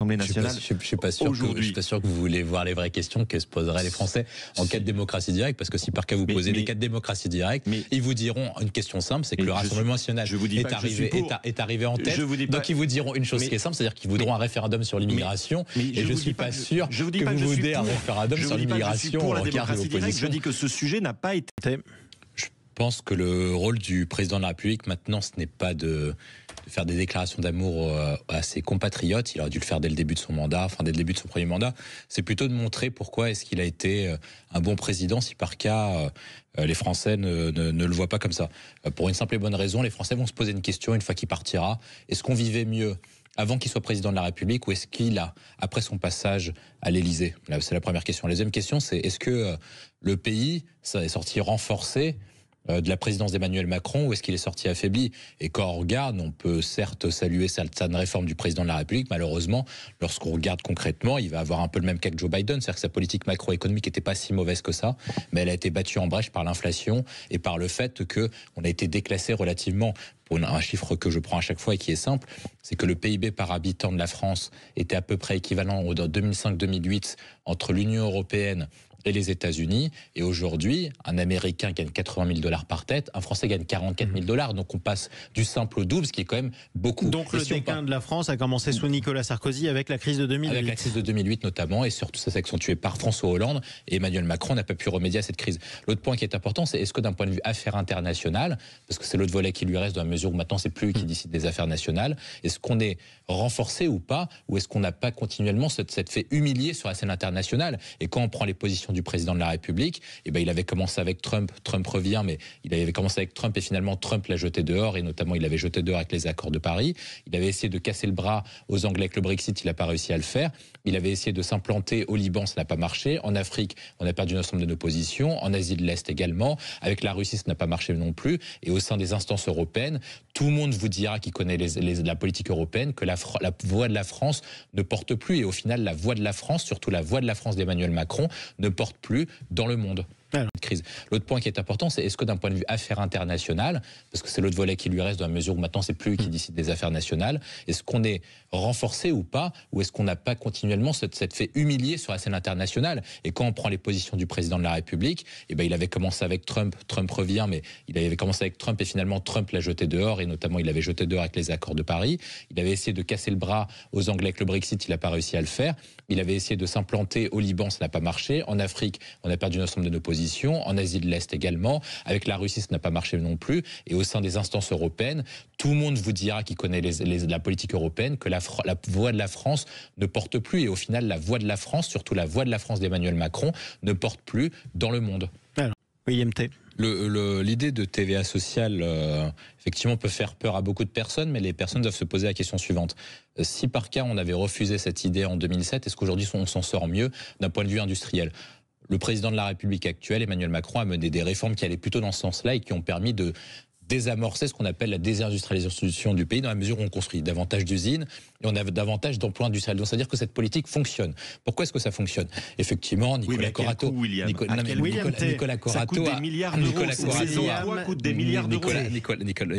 l'Assemblée nationale. Je suis pas sûr que vous voulez voir les vraies questions que se poseraient les Français en cas de démocratie directe, parce que si par cas vous posez des cas de démocratie directe, ils vous diront une question simple, c'est que le Rassemblement national est arrivé en tête. Donc ils vous diront une chose qui est simple, c'est-à-dire qu'ils voudront un référendum sur l'immigration. Et je suis pas sûr que vous voudrez un référendum sur l'immigration pour la démocratie directe. Je dis que ce sujet n'a pas été. Je pense que le rôle du président de la République maintenant, ce n'est pas de faire des déclarations d'amour à ses compatriotes. Il aurait dû le faire dès le début de son mandat, dès le début de son premier mandat. C'est plutôt de montrer pourquoi est-ce qu'il a été un bon président, si par cas les Français ne le voient pas comme ça. Pour une simple et bonne raison, les Français vont se poser une question une fois qu'il partira. Est-ce qu'on vivait mieux avant qu'il soit président de la République, ou est-ce qu'il a, après son passage à l'Élysée? C'est la première question. La deuxième question, c'est est-ce que le pays est sorti renforcé de la présidence d'Emmanuel Macron, ou est-ce qu'il est sorti affaibli? Et quand on regarde, on peut certes saluer certaines réformes du président de la République. Malheureusement, lorsqu'on regarde concrètement, il va avoir un peu le même cas que Joe Biden, c'est-à-dire que sa politique macroéconomique n'était pas si mauvaise que ça, mais elle a été battue en brèche par l'inflation et par le fait que on a été déclassé relativement. Pour un chiffre que je prends à chaque fois et qui est simple, c'est que le PIB par habitant de la France était à peu près équivalent en 2005-2008 entre l'Union européenne et les États-Unis. Et aujourd'hui, un Américain gagne $80 000 par tête, un Français gagne $44 000. Donc on passe du simple au double, ce qui est quand même beaucoup. Donc le déclin de la France a commencé sous Nicolas Sarkozy avec la crise de 2008. Avec la crise de 2008 notamment, et surtout ça s'est accentué par François Hollande, et Emmanuel Macron n'a pas pu remédier à cette crise. L'autre point qui est important, c'est est-ce que d'un point de vue affaires internationales, parce que c'est l'autre volet qui lui reste dans la mesure où maintenant c'est plus lui qui décide des affaires nationales, est-ce qu'on est renforcé ou pas, ou est-ce qu'on n'a pas continuellement cette fait humilier sur la scène internationale? Et quand on prend les positions du président de la République, il avait commencé avec Trump revient, mais il avait commencé avec Trump et finalement Trump l'a jeté dehors, et notamment il l'avait jeté dehors avec les accords de Paris. Il avait essayé de casser le bras aux Anglais avec le Brexit, il n'a pas réussi à le faire. Il avait essayé de s'implanter au Liban, ça n'a pas marché. En Afrique, on a perdu l'ensemble de nos positions. En Asie de l'Est également. Avec la Russie, ça n'a pas marché non plus. Et au sein des instances européennes, tout le monde vous dira, qui connaît la politique européenne, que la voix de la France ne porte plus. Et au final, la voix de la France, surtout la voix de la France d'Emmanuel Macron, ne porte plus dans le monde. Crise. L'autre point qui est important, c'est est-ce que d'un point de vue affaires internationales, parce que c'est l'autre volet qui lui reste dans la mesure où maintenant c'est plus lui qui décide des affaires nationales, est-ce qu'on est renforcé ou pas, ou est-ce qu'on n'a pas continuellement cette fait humilier sur la scène internationale? Et quand on prend les positions du président de la République, il avait commencé avec Trump revient, mais il avait commencé avec Trump et finalement Trump l'a jeté dehors, et notamment il l'avait jeté dehors avec les accords de Paris. Il avait essayé de casser le bras aux Anglais avec le Brexit, il n'a pas réussi à le faire. Il avait essayé de s'implanter au Liban, ça n'a pas marché. En Afrique, on a perdu l'ensemble de nos positions. En Asie de l'Est également. Avec la Russie, ça n'a pas marché non plus. Et au sein des instances européennes, tout le monde vous dira, qui connaît la politique européenne, que la voix de la France ne porte plus. Et au final, la voix de la France, surtout la voix de la France d'Emmanuel Macron, ne porte plus dans le monde. Alors, William T. L'idée de TVA sociale, effectivement, peut faire peur à beaucoup de personnes, mais les personnes doivent se poser la question suivante. Si par cas, on avait refusé cette idée en 2007, est-ce qu'aujourd'hui, on s'en sort mieux d'un point de vue industriel ? Le président de la République actuel, Emmanuel Macron, a mené des réformes qui allaient plutôt dans ce sens-là et qui ont permis de désamorcer ce qu'on appelle la désindustrialisation du pays, dans la mesure où on construit davantage d'usines et on a davantage d'emplois industriels. Donc, c'est-à-dire que cette politique fonctionne. Pourquoi est-ce que ça fonctionne? Effectivement, Nicolas Corato... Nicolas Corato... Ça coûte des milliards d'euros. Ces emplois coûtent des milliards d'euros.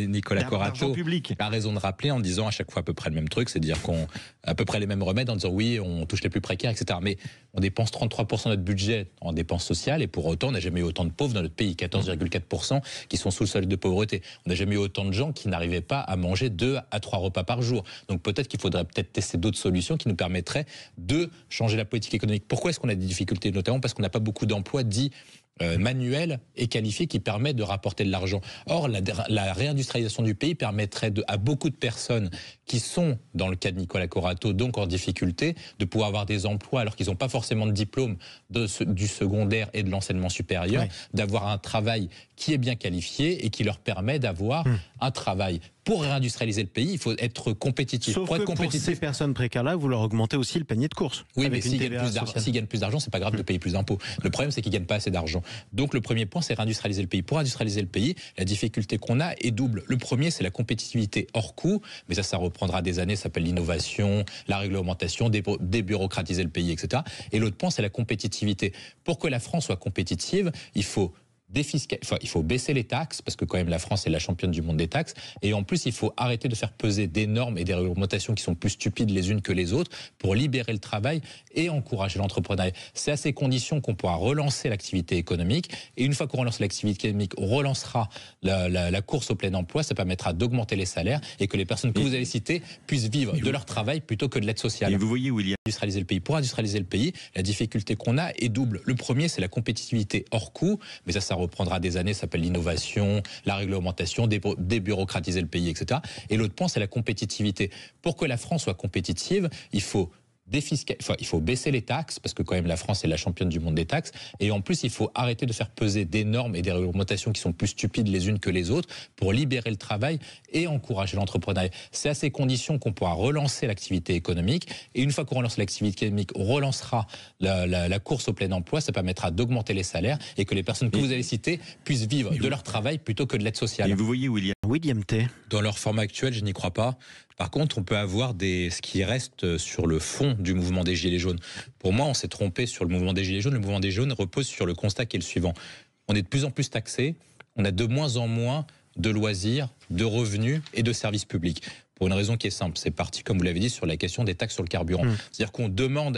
Nicolas Corato a raison de rappeler en disant à chaque fois à peu près le même truc, c'est-à-dire qu'on à peu près les mêmes remèdes en disant oui, on touche les plus précaires, etc. Mais on dépense 33% de notre budget en dépenses sociales et pour autant, on n'a jamais eu autant de pauvres dans notre pays, 14,4% qui sont sous le seuil de pauvreté. On n'a jamais eu autant de gens qui n'arrivaient pas à manger 2 à 3 repas par jour. Donc peut-être qu'il faudrait tester d'autres solutions qui nous permettraient de changer la politique économique. Pourquoi est-ce qu'on a des difficultés? Notamment parce qu'on n'a pas beaucoup d'emplois dits manuels et qualifiés qui permettent de rapporter de l'argent. Or, la réindustrialisation du pays permettrait à beaucoup de personnes qui sont, dans le cas de Nicolas Corato, donc en difficulté, de pouvoir avoir des emplois alors qu'ils n'ont pas forcément de diplôme du secondaire et de l'enseignement supérieur, d'avoir un travail qui est bien qualifié et qui leur permet d'avoir un travail. Pour réindustrialiser le pays, il faut être compétitif. Sauf que pour ces personnes précaires-là, vous leur augmentez aussi le panier de courses. Oui, mais s'ils gagnent plus d'argent, c'est pas grave de payer plus d'impôts. Le problème, c'est qu'ils gagnent pas assez d'argent. Donc le premier point, c'est réindustrialiser le pays. Pour réindustrialiser le pays, la difficulté qu'on a est double. Le premier, c'est la compétitivité hors coût, mais ça reprendra des années, ça s'appelle l'innovation, la réglementation, débureaucratiser le pays, etc. Et l'autre point, c'est la compétitivité. Pour que la France soit compétitive, il faut il faut baisser les taxes, parce que quand même la France est la championne du monde des taxes, et en plus il faut arrêter de faire peser des normes et des réglementations qui sont plus stupides les unes que les autres pour libérer le travail et encourager l'entrepreneuriat. C'est à ces conditions qu'on pourra relancer l'activité économique, et une fois qu'on relance l'activité économique, on relancera la course au plein emploi, ça permettra d'augmenter les salaires et que les personnes que vous avez citées puissent vivre de leur travail plutôt que de l'aide sociale. Et vous voyez où il y a industrialiser le pays. Pour industrialiser le pays, la difficulté qu'on a est double. Le premier, c'est la compétitivité hors coût, mais ça reprendra des années, ça s'appelle l'innovation, la réglementation, débureaucratiser le pays, etc. Et l'autre point, c'est la compétitivité. Pour que la France soit compétitive, il faut baisser les taxes, parce que quand même la France est la championne du monde des taxes, et en plus il faut arrêter de faire peser des normes et des réglementations qui sont plus stupides les unes que les autres pour libérer le travail et encourager l'entrepreneuriat. C'est à ces conditions qu'on pourra relancer l'activité économique, et une fois qu'on relance l'activité économique, on relancera la course au plein emploi, ça permettra d'augmenter les salaires et que les personnes que vous avez citées puissent vivre de leur travail plutôt que de l'aide sociale. Et vous voyez où il y a William T. Dans leur format actuel, je n'y crois pas. Par contre, on peut avoir ce qui reste sur le fond du mouvement des Gilets jaunes. Pour moi, on s'est trompé sur le mouvement des Gilets jaunes. Le mouvement des jaunes repose sur le constat qui est le suivant. On est de plus en plus taxés, on a de moins en moins de loisirs, de revenus et de services publics. Pour une raison qui est simple, c'est parti, comme vous l'avez dit, sur la question des taxes sur le carburant. C'est-à-dire qu'on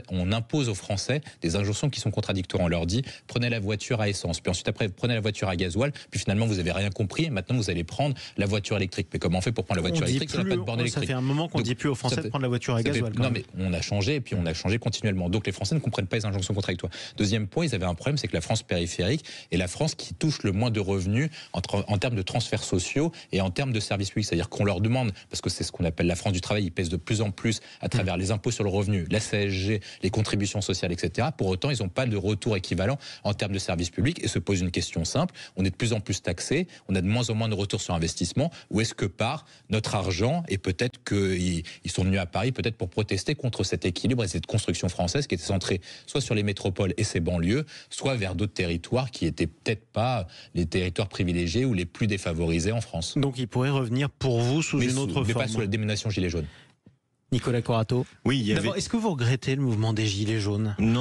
on impose aux Français des injonctions qui sont contradictoires. On leur dit, prenez la voiture à essence, puis ensuite après, prenez la voiture à gasoil, puis finalement, vous n'avez rien compris, et maintenant, vous allez prendre la voiture électrique. Mais comment on fait pour prendre la voiture électrique si on n'a pas de borne électrique? Ça fait un moment qu'on ne dit plus aux Français de prendre la voiture à gasoil. Non, mais on a changé, et puis on a changé continuellement. Donc les Français ne comprennent pas les injonctions contradictoires. Deuxième point, ils avaient un problème, c'est que la France périphérique est la France qui touche le moins de revenus en termes de transferts sociaux et en termes de services publics. C'est-à-dire qu'on leur demande, parce que c'est ce qu'on appelle la France du travail, ils pèsent de plus en plus à travers les impôts sur le revenu, la CSG, les contributions sociales, etc. Pour autant, ils n'ont pas de retour équivalent en termes de services publics, et se pose une question simple. On est de plus en plus taxés, on a de moins en moins de retour sur investissement. Où est-ce que part notre argent? Et peut-être qu'ils sont venus à Paris peut-être pour protester contre cet équilibre et cette construction française qui était centrée soit sur les métropoles et ses banlieues, soit vers d'autres territoires qui étaient peut-être pas les territoires privilégiés ou les plus défavorisés en France. Donc il pourrait revenir pour vous sous une autre forme. Mais pas sous la dénomination Gilets jaunes. Nicolas Corato. Oui, D'abord, est-ce que vous regrettez le mouvement des Gilets jaunes? Non.